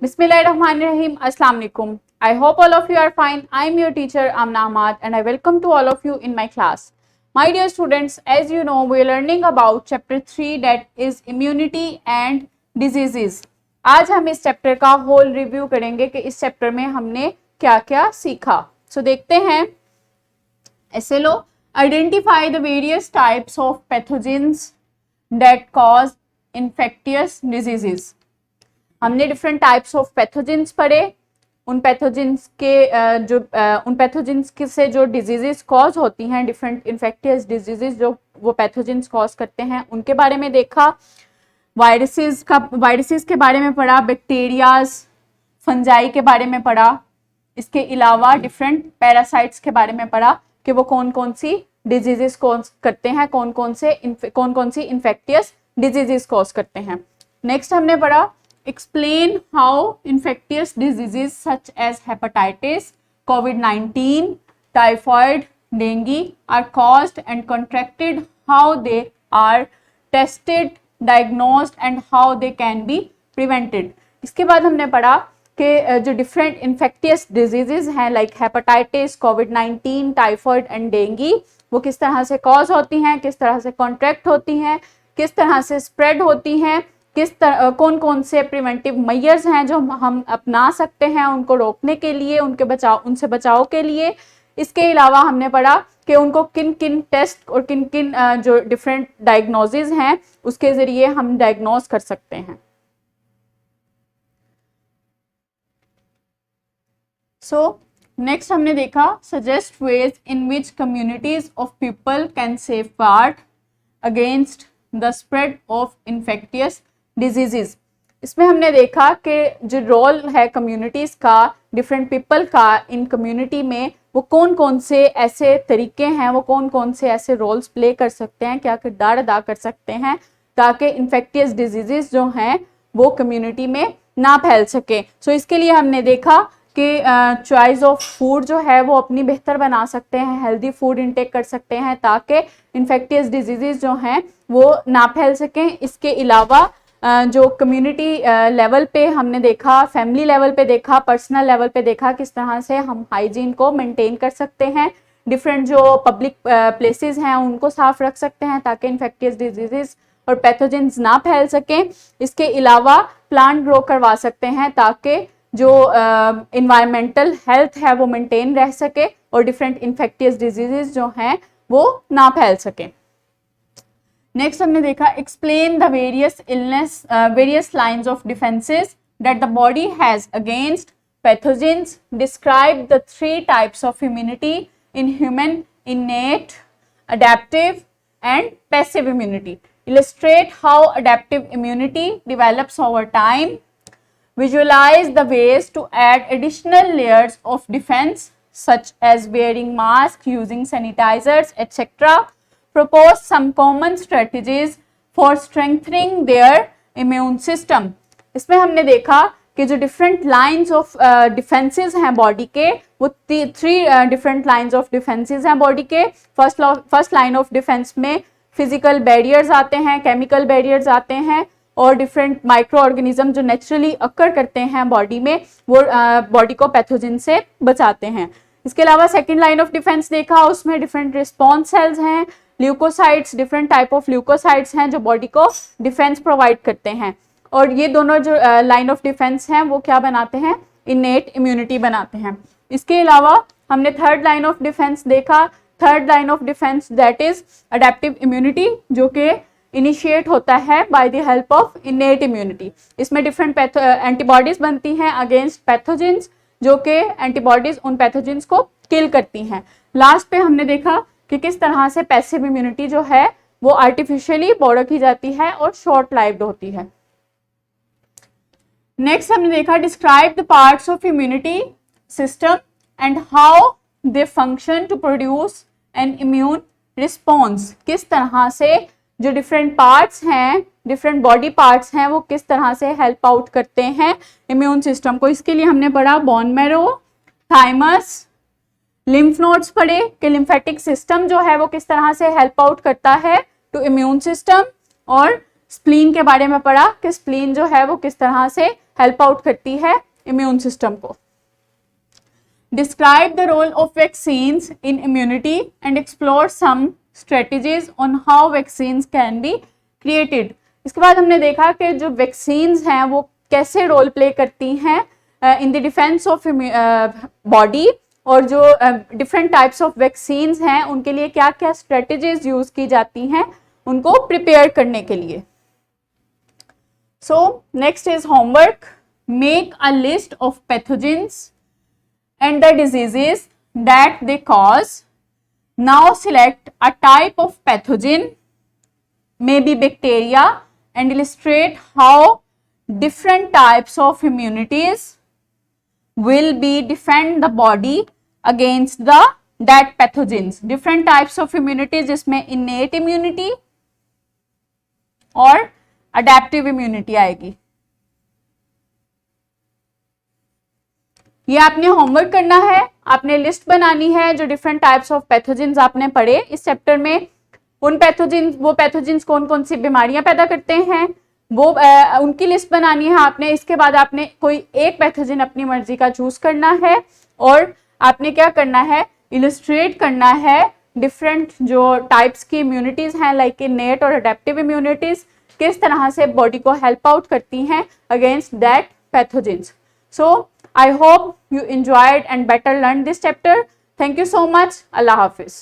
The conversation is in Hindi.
Bismillahirrahmanirrahim. Assalamu alaikum. I hope all of you are fine. I am your teacher Amna Ahmad and I welcome to all of you in my class. My dear students, as you know, we are learning about chapter 3 that is immunity and diseases. आज हम इस चैप्टर का होल रिव्यू करेंगे कि इस चैप्टर में हमने क्या क्या सीखा. सो देखते हैं. ऐसे लो, identify the various types of pathogens that cause infectious diseases. हमने डिफरेंट टाइप्स ऑफ पैथोजेंस पढ़े. उन पैथोजेंस से जो डिजीजेस कॉज होती हैं, डिफरेंट इन्फेक्टियस डिजीजेस जो वो पैथोजेंस कॉज करते हैं, उनके बारे में देखा. वायरसेस के बारे में पढ़ा, बैक्टीरियाज, फंजाई के बारे में पढ़ा. इसके अलावा डिफरेंट पैरासाइट्स के बारे में पढ़ा कि वो कौन कौन सी डिजीजेस कॉज करते हैं, कौन कौन सी इन्फेक्टियस डिजीजेस कॉज करते हैं. नेक्स्ट हमने पढ़ा explain how infectious diseases such as hepatitis, COVID-19, typhoid, dengue are caused and contracted, how they are tested, diagnosed and how they can be prevented. इसके बाद हमने पढ़ा कि जो डिफरेंट इन्फेक्टियस डिजीजेज हैं like hepatitis, covid, typhoid and dinghy, वो किस तरह से कॉज होती हैं, किस तरह से कॉन्ट्रैक्ट होती हैं, किस तरह से स्प्रेड होती हैं, कौन कौन से प्रिवेंटिव मेजर्स हैं जो हम अपना सकते हैं उनको रोकने के लिए, उनसे बचाव के लिए. इसके अलावा हमने पढ़ा कि उनको किन किन टेस्ट और किन किन जो डिफरेंट डायग्नोसिस हैं उसके जरिए हम डायग्नोज कर सकते हैं. सो नेक्स्ट हमने देखा suggest ways in which communities of people can safeguard against the spread of infectious diseases. इसमें हमने देखा कि जो रोल है कम्युनिटीज़ का, डिफरेंट पीपल का इन कम्युनिटी में, वो कौन कौन से ऐसे तरीके हैं, वो कौन कौन से ऐसे रोल्स प्ले कर सकते हैं, क्या किरदार अदा कर सकते हैं ताकि इन्फेक्टियस डिजीजेस जो हैं वो कम्युनिटी में ना फैल सके. सो इसके लिए हमने देखा कि चॉइस ऑफ फूड जो है वो अपनी बेहतर बना सकते हैं, हेल्दी फूड इंटेक कर सकते हैं ताकि इन्फेक्टियस डिजीजेस जो हैं वो ना फैल सकें. इसके अलावा जो कम्युनिटी लेवल पे हमने देखा, फैमिली लेवल पे देखा, पर्सनल लेवल पे देखा किस तरह से हम हाइजीन को मेंटेन कर सकते हैं, डिफरेंट जो पब्लिक प्लेसेस हैं उनको साफ रख सकते हैं ताकि इन्फेक्टियस डिजीजेस और पैथोजेंस ना फैल सकें. इसके अलावा प्लांट ग्रो करवा सकते हैं ताकि जो इन्वायरमेंटल हेल्थ है वो मेंटेन रह सके और डिफरेंट इन्फेक्टियस डिजीजेस जो हैं वो ना फैल सकें. नेक्स्ट हमने देखा explain the various lines of defences that the body has against pathogens. Describe the 3 types of immunity in human: इनेट, adaptive and passive immunity. Illustrate how adaptive immunity develops over time. Visualize the ways to add additional layers of defense such as wearing masks, using sanitizers, etc. Propose some common strategies for strengthening their immune system. इसमें हमने देखा कि जो डिफरेंट लाइंस ऑफ डिफेंसेस हैं बॉडी के, वो 3 डिफरेंट लाइंस ऑफ डिफेंसेस हैं बॉडी के. फर्स्ट लाइन ऑफ डिफेंस में फिजिकल बैरियर्स आते हैं, केमिकल बैरियर्स आते हैं और डिफरेंट माइक्रो ऑर्गेनिज्म जो नेचुरली अकर करते हैं बॉडी में वो बॉडी को पैथोजन से बचाते हैं. इसके अलावा सेकंड लाइन ऑफ डिफेंस देखा, उसमें डिफरेंट रिस्पॉन्स सेल्स हैं, leucocytes, different type of leucocytes हैं जो बॉडी को डिफेंस प्रोवाइड करते हैं. और ये दोनों जो लाइन ऑफ डिफेंस हैं वो क्या बनाते हैं, इनेट इम्यूनिटी बनाते हैं. इसके अलावा हमने थर्ड लाइन ऑफ डिफेंस देखा. Third line of defence that is adaptive immunity जो कि इनिशिएट होता है by the help of innate immunity. इसमें डिफरेंट एंटीबॉडीज बनती हैं अगेंस्ट पैथोजेंस जो कि एंटीबॉडीज उन पैथोजेंस को किल करती हैं. लास्ट पे हमने देखा कि किस तरह से पैसिव इम्यूनिटी जो है वो आर्टिफिशियली बॉर्डर की जाती है और शॉर्ट लाइव्ड होती है. नेक्स्ट हमने देखा describe the parts of immunity system and how they function to produce an immune response. किस तरह से जो डिफरेंट पार्ट्स हैं, डिफरेंट बॉडी पार्ट्स हैं, वो किस तरह से हेल्प आउट करते हैं इम्यून सिस्टम को. इसके लिए हमने पढ़ा bone marrow, thymus, lymph nodes पढ़े कि लिम्फेटिक सिस्टम जो है वो किस तरह से हेल्प आउट करता है टू इम्यून सिस्टम, और स्प्लीन के बारे में पढ़ा कि स्प्लीन जो है वो किस तरह से हेल्प आउट करती है इम्यून सिस्टम को। Describe the role of vaccines in immunity and explore some strategies on how vaccines can be created. इसके बाद हमने देखा कि जो वैक्सीन्स हैं वो कैसे रोल प्ले करती हैं in the defence of body, और जो डिफरेंट टाइप्स ऑफ वैक्सीन्स हैं उनके लिए क्या क्या स्ट्रेटजीज यूज की जाती हैं उनको प्रिपेयर करने के लिए। So next is homework, make a list of pathogens and the diseases that they cause. Now select a type of pathogen, maybe bacteria, and illustrate how different types of immunities will be defend the body against the that pathogens. Different types of immunities जिसमें innate immunity और adaptive immunity आएगी। ये आपने होमवर्क करना है, आपने लिस्ट बनानी है जो डिफरेंट टाइप्स ऑफ पैथोजेंस आपने पढ़े इस चैप्टर में। वो पैथोजेंस कौन कौन सी बीमारियां पैदा करते हैं वो उनकी लिस्ट बनानी है आपने। इसके बाद आपने कोई एक पैथोजेन अपनी मर्जी का चूज करना है और आपने क्या करना है, इलस्ट्रेट करना है डिफरेंट जो टाइप्स की इम्यूनिटीज हैं लाइक इनेट और अडेप्टिव इम्यूनिटीज किस तरह से बॉडी को हेल्प आउट करती हैं against that pathogens. So I hope you enjoyed and better learned this chapter. Thank you so much. Allah Hafiz.